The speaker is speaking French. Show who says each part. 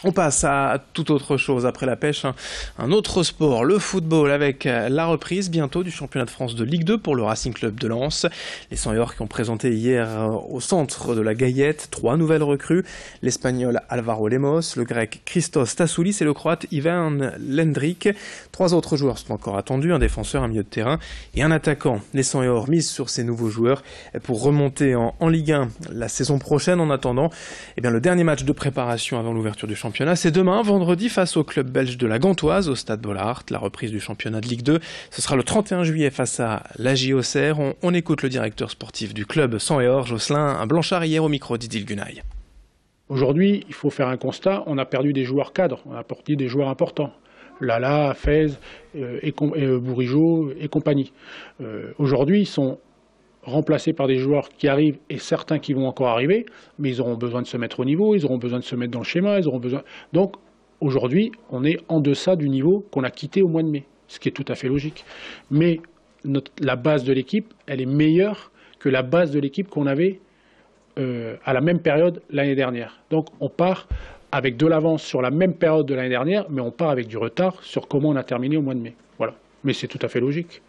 Speaker 1: On passe à toute autre chose après la pêche, un autre sport, le football, avec la reprise bientôt du championnat de France de Ligue 2 pour le Racing Club de Lens. Les 100 qui ont présenté hier au centre de la Gaillette 3 nouvelles recrues, l'Espagnol Alvaro Lemos, le Grec Christos Tassoulis et le Croate Ivan Lendrick. 3 autres joueurs sont encore attendus, un défenseur, un milieu de terrain et un attaquant. Les 100 misent sur ces nouveaux joueurs pour remonter en Ligue 1 la saison prochaine. En attendant, le dernier match de préparation avant l'ouverture du championnat, c'est demain, vendredi, face au club belge de la Gantoise, au Stade Bollaert. La reprise du championnat de Ligue 2, ce sera le 31 juillet face à l'AJ Auxerre. On écoute le directeur sportif du club, 100 Jocelyn Blanchard, hier au micro d'Idil Gunaï.
Speaker 2: Aujourd'hui, il faut faire un constat, on a perdu des joueurs cadres, on a perdu des joueurs importants. Lala, Fez, Bourigeaud et compagnie. Aujourd'hui, ils sont remplacés par des joueurs qui arrivent et certains qui vont encore arriver, mais ils auront besoin de se mettre au niveau, ils auront besoin de se mettre dans le schéma, ils auront besoin... Donc aujourd'hui, on est en deçà du niveau qu'on a quitté au mois de mai, ce qui est tout à fait logique. Mais la base de l'équipe, elle est meilleure que la base de l'équipe qu'on avait à la même période l'année dernière. Donc on part avec de l'avance sur la même période de l'année dernière, mais on part avec du retard sur comment on a terminé au mois de mai. Voilà. Mais c'est tout à fait logique.